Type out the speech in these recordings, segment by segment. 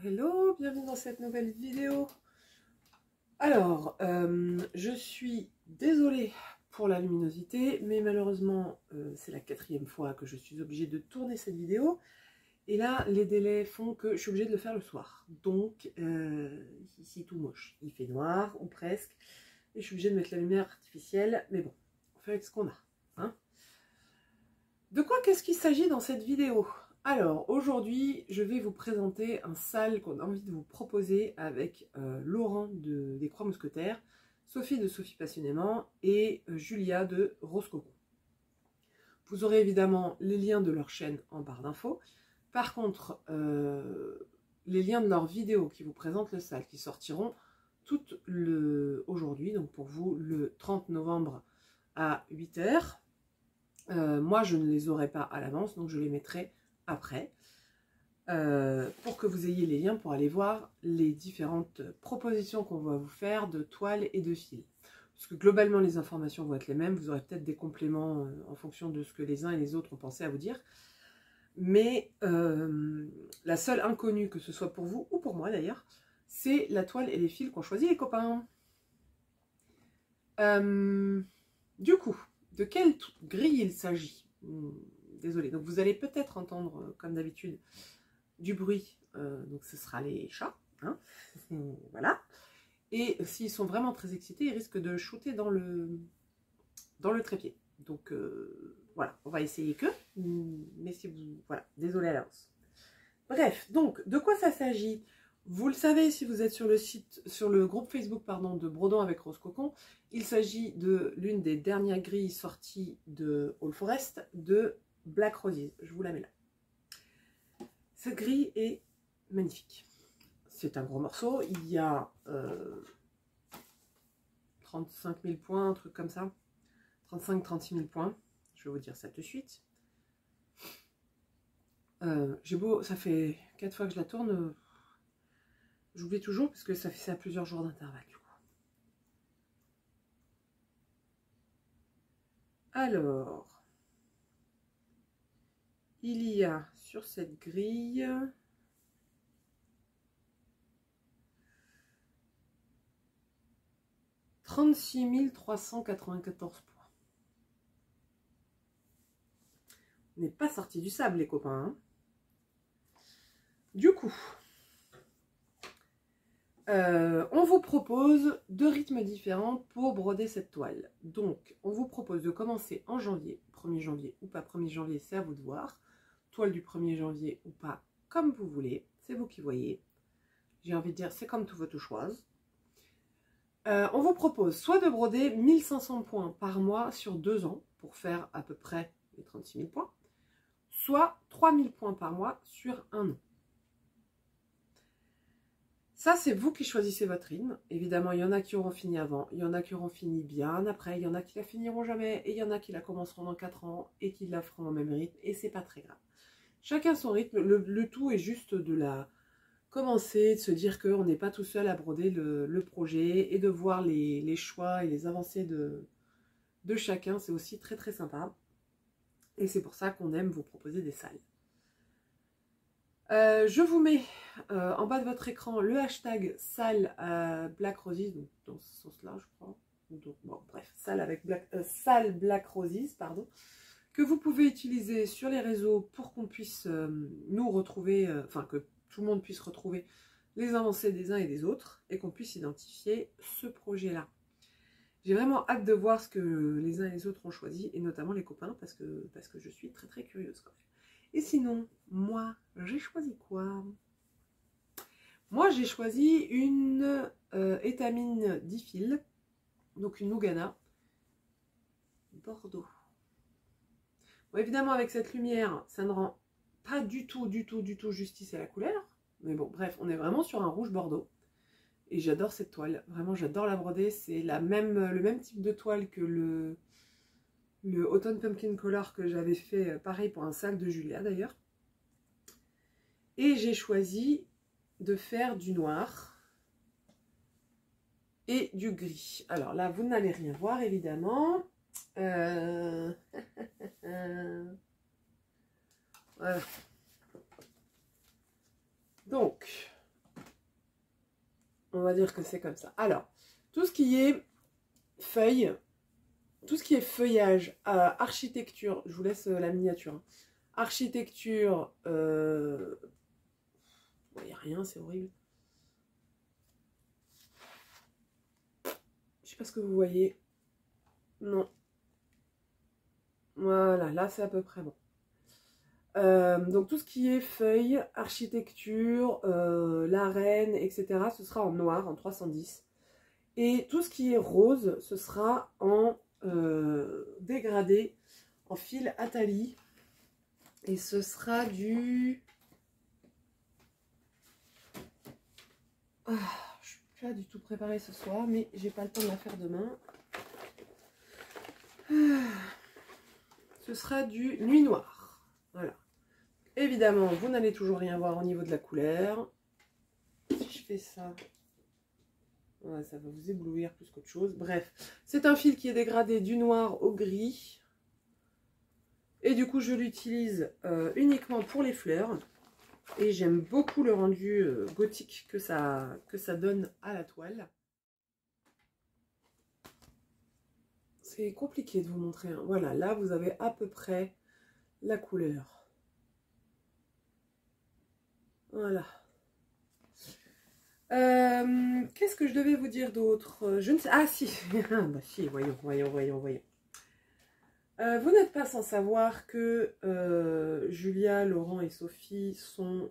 Hello, bienvenue dans cette nouvelle vidéo. Alors, je suis désolée pour la luminosité, mais malheureusement, c'est la 4e fois que je suis obligée de tourner cette vidéo. Et là, les délais font que je suis obligée de le faire le soir. Donc, ici, tout moche. Il fait noir, ou presque. Et je suis obligée de mettre la lumière artificielle. Mais bon, on fait avec ce qu'on a. Hein. De quoi qu'est-ce qu'il s'agit dans cette vidéo ? Alors, aujourd'hui, je vais vous présenter un sale qu'on a envie de vous proposer avec Laurent des Croix Mousquetaires, Sophie de Sophie Passionnément et Julia de Rose Coco. Vous aurez évidemment les liens de leur chaîne en barre d'infos. Par contre, les liens de leurs vidéos qui vous présentent le sale qui sortiront toutes aujourd'hui, donc pour vous le 30 novembre à 8 h. Moi, je ne les aurai pas à l'avance, donc je les mettrai après, pour que vous ayez les liens pour aller voir les différentes propositions qu'on va vous faire de toiles et de fils. Parce que globalement, les informations vont être les mêmes. Vous aurez peut-être des compléments en fonction de ce que les uns et les autres ont pensé à vous dire. Mais la seule inconnue, que ce soit pour vous ou pour moi d'ailleurs, c'est la toile et les fils qu'ont choisi les copains. Du coup, de quelle grille il s'agit ? Désolée, donc vous allez peut-être entendre, comme d'habitude, du bruit, donc ce sera les chats, hein. Voilà. Et s'ils sont vraiment très excités, ils risquent de shooter dans le trépied. Donc voilà, on va essayer que, mais si vous... Voilà, désolée à l'avance. Bref, donc, de quoi ça s'agit ? Vous le savez si vous êtes sur le site, sur le groupe Facebook pardon, de Brodons avec Rose Cocon, il s'agit de l'une des dernières grilles sorties de All Forest de Black Roses. Je vous la mets là. Cette grille est magnifique. C'est un gros morceau. Il y a 35 000 points, un truc comme ça. 35-36 000 points. Je vais vous dire ça tout de suite. J'ai beau, ça fait 4 fois que je la tourne. J'oublie toujours parce que ça fait ça à plusieurs jours d'intervalle du coup. Alors, il y a sur cette grille 36 394 points. On n'est pas sorti du sable les copains. Hein. Du coup, on vous propose 2 rythmes différents pour broder cette toile. Donc, on vous propose de commencer en janvier, 1er janvier ou pas 1er janvier, c'est à vous de voir. Toile du 1er janvier ou pas, comme vous voulez, c'est vous qui voyez. J'ai envie de dire, c'est comme tout votre choix. On vous propose soit de broder 1500 points par mois sur 2 ans, pour faire à peu près les 36 000 points, soit 3000 points par mois sur 1 an. Ça, c'est vous qui choisissez votre rythme. Évidemment, il y en a qui auront fini avant, il y en a qui auront fini bien après, il y en a qui la finiront jamais, et il y en a qui la commenceront dans 4 ans et qui la feront au même rythme, et c'est pas très grave. Chacun son rythme, le tout est juste de la commencer, de se dire qu'on n'est pas tout seul à broder le projet, et de voir les choix et les avancées de chacun, c'est aussi très très sympa. Et c'est pour ça qu'on aime vous proposer des salles. Je vous mets en bas de votre écran le hashtag salle Black Roses, donc dans ce sens-là, je crois. Donc, bon, bref, salle avec salle Black Roses, pardon, que vous pouvez utiliser sur les réseaux pour qu'on puisse nous retrouver, enfin que tout le monde puisse retrouver les avancées des uns et des autres et qu'on puisse identifier ce projet-là. J'ai vraiment hâte de voir ce que les uns et les autres ont choisi, et notamment les copains, parce que je suis très très curieuse quand même. Et sinon, moi, j'ai choisi quoi? Moi, j'ai choisi une étamine 10 fils, donc une Lugana Bordeaux. Bon, évidemment, avec cette lumière, ça ne rend pas du tout justice à la couleur. Mais bon, bref, on est vraiment sur un rouge Bordeaux. Et j'adore cette toile. Vraiment, j'adore la broder. C'est le même type de toile que le Autumn Pumpkin Color que j'avais fait, pareil pour un sac de Julia d'ailleurs. Et j'ai choisi de faire du noir et du gris. Alors là, vous n'allez rien voir évidemment. Voilà. Donc, dire que c'est comme ça. Alors, tout ce qui est feuilles, tout ce qui est feuillage, architecture, je vous laisse la miniature. Hein. Architecture, il n'y a rien, c'est horrible. Je sais pas ce que vous voyez. Non. Voilà, là c'est à peu près bon. Donc tout ce qui est feuilles, architecture, l'arène, etc. ce sera en noir, en 310. Et tout ce qui est rose, ce sera en dégradé, en fil Atali. Et ce sera du... Ah, je suis pas du tout préparée ce soir, mais j'ai pas le temps de la faire demain. Ce sera du nuit noire. Voilà. Évidemment, vous n'allez toujours rien voir au niveau de la couleur. Si je fais ça, ouais, ça va vous éblouir plus qu'autre chose. Bref, c'est un fil qui est dégradé du noir au gris. Et du coup, je l'utilise uniquement pour les fleurs. Et j'aime beaucoup le rendu gothique que ça donne à la toile. C'est compliqué de vous montrer. Hein. Voilà, là, vous avez à peu près la couleur. Voilà. Qu'est-ce que je devais vous dire d'autre? Je ne sais... Ah si, bah si, voyons. Vous n'êtes pas sans savoir que Julia, Laurent et Sophie sont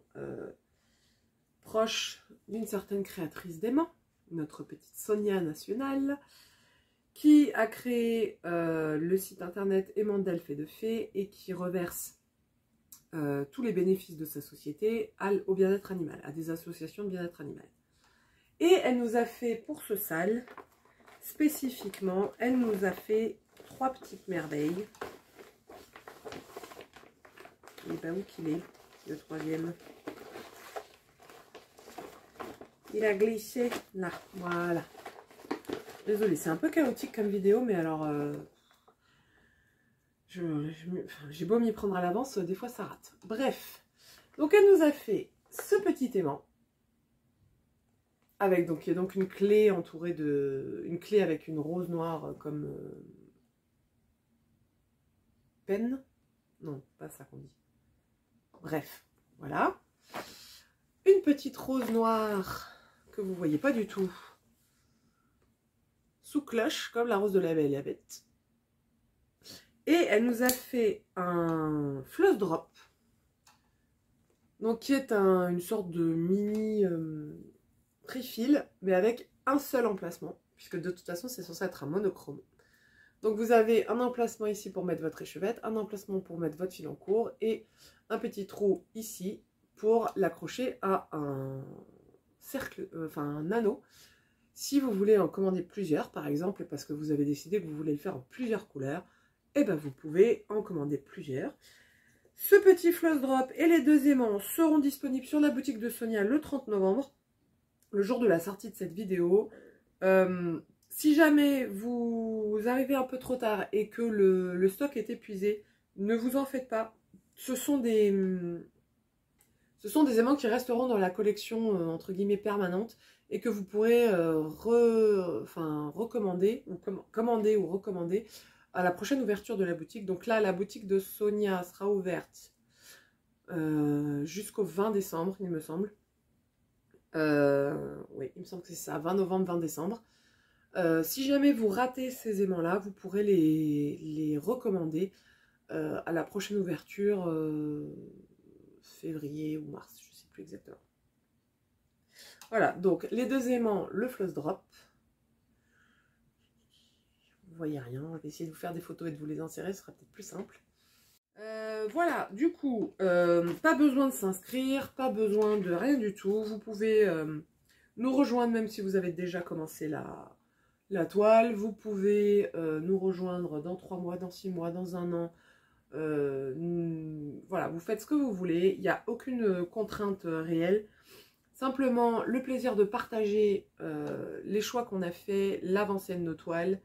proches d'une certaine créatrice d'aimants, notre petite Sonia nationale, qui a créé le site internet Aimants d'Elfes et de Fées et qui reverse tous les bénéfices de sa société au bien-être animal, à des associations de bien-être animal. Et elle nous a fait, pour ce sale, spécifiquement, elle nous a fait 3 petites merveilles. Et ben où qu'il est, le troisième? Il a glissé là, voilà. Désolée, c'est un peu chaotique comme vidéo, mais alors... j'ai beau m'y prendre à l'avance, des fois ça rate. Bref, donc elle nous a fait ce petit aimant. Avec donc une clé entourée de... Une clé avec une rose noire comme... peine. Non, pas ça qu'on dit. Bref, voilà. Une petite rose noire que vous voyez pas du tout. Sous cloche, comme la rose de la Belle et la Bête. Et elle nous a fait un floss drop. Donc qui est une sorte de mini refill, mais avec un seul emplacement. Puisque de toute façon, c'est censé être un monochrome. Donc vous avez un emplacement ici pour mettre votre échevette, un emplacement pour mettre votre fil en cours et un petit trou ici pour l'accrocher à un cercle, un anneau. Si vous voulez en commander plusieurs, par exemple, parce que vous avez décidé que vous voulez le faire en plusieurs couleurs, et ben vous pouvez en commander plusieurs. Ce petit floss drop et les 2 aimants seront disponibles sur la boutique de Sonia le 30 novembre, le jour de la sortie de cette vidéo. Si jamais vous arrivez un peu trop tard et que le stock est épuisé, ne vous en faites pas. Ce sont des aimants qui resteront dans la collection entre guillemets permanente et que vous pourrez recommander ou commander ou recommander à la prochaine ouverture de la boutique. Donc là, la boutique de Sonia sera ouverte jusqu'au 20 décembre, il me semble. Oui, il me semble que c'est ça, 20 novembre, 20 décembre. Si jamais vous ratez ces aimants-là, vous pourrez les recommander à la prochaine ouverture, février ou mars, je ne sais plus exactement. Voilà, donc les 2 aimants, le floss drop. Vous voyez rien, je vais essayer de vous faire des photos et de vous les insérer, ce sera peut-être plus simple. Voilà, du coup, pas besoin de s'inscrire, pas besoin de rien du tout. Vous pouvez nous rejoindre même si vous avez déjà commencé la toile. Vous pouvez nous rejoindre dans 3 mois, dans 6 mois, dans 1 an. Voilà, vous faites ce que vous voulez. Il n'y a aucune contrainte réelle. Simplement, le plaisir de partager les choix qu'on a fait, l'avancée de nos toiles.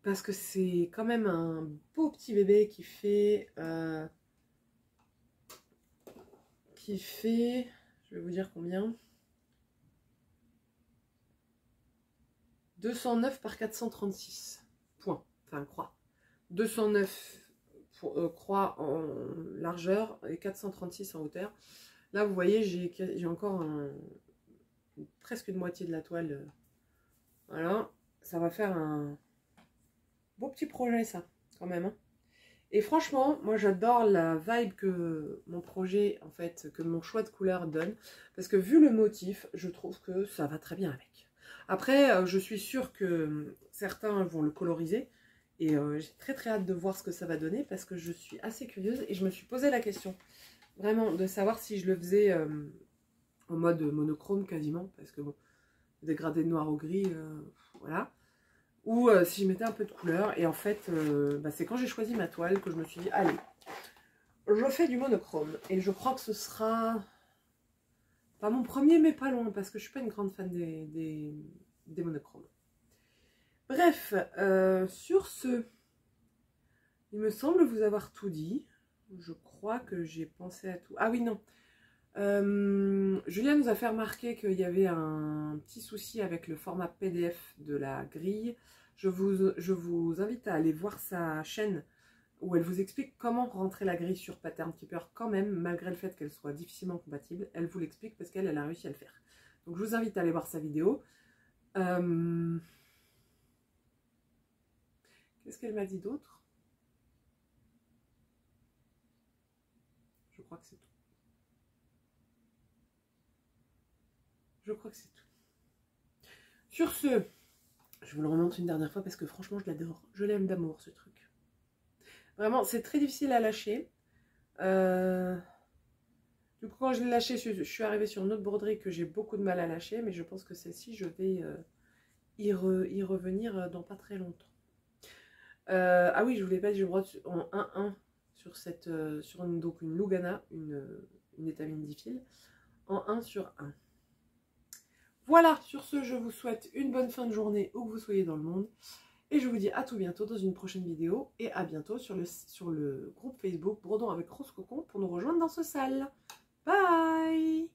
Parce que c'est quand même un beau petit bébé qui fait... je vais vous dire combien. 209 par 436. Point. Enfin, croix. 209 croix en largeur et 436 en hauteur. Là, vous voyez, j'ai encore presque une moitié de la toile. Voilà. Ça va faire un beau petit projet, ça, quand même. Hein. Et franchement, moi, j'adore la vibe que mon projet, en fait, que mon choix de couleur donne. Parce que vu le motif, je trouve que ça va très bien avec. Après, je suis sûre que certains vont le coloriser. Et j'ai très très hâte de voir ce que ça va donner parce que je suis assez curieuse et je me suis posé la question vraiment de savoir si je le faisais en mode monochrome quasiment parce que bon, dégradé de noir au gris, voilà, ou si je mettais un peu de couleur. Et en fait, bah, c'est quand j'ai choisi ma toile que je me suis dit allez, je fais du monochrome et je crois que ce sera pas mon premier mais pas loin parce que je suis pas une grande fan des monochromes. Bref, sur ce, il me semble vous avoir tout dit. Je crois que j'ai pensé à tout. Ah oui, non. Julien nous a fait remarquer qu'il y avait un petit souci avec le format PDF de la grille. Je vous invite à aller voir sa chaîne où elle vous explique comment rentrer la grille sur Pattern Keeper quand même, malgré le fait qu'elle soit difficilement compatible. Elle vous l'explique parce qu'elle a réussi à le faire. Donc je vous invite à aller voir sa vidéo. Qu'est-ce qu'elle m'a dit d'autre? Je crois que c'est tout. Je crois que c'est tout. Sur ce, je vous le remonte une dernière fois parce que franchement, je l'adore. Je l'aime d'amour, ce truc. Vraiment, c'est très difficile à lâcher. Du coup, quand je l'ai lâché, je suis arrivée sur une autre broderie que j'ai beaucoup de mal à lâcher. Mais je pense que celle-ci, je vais y revenir dans pas très longtemps. Ah oui, je vous l'ai pas dit, je brode en 1-1 sur donc une Lugana, une étamine 10 fils, en 1 sur 1. Voilà, sur ce, je vous souhaite une bonne fin de journée où que vous soyez dans le monde. Et je vous dis à tout bientôt dans une prochaine vidéo. Et à bientôt sur le groupe Facebook Brodons avec Rose Cocon pour nous rejoindre dans ce salle. Bye!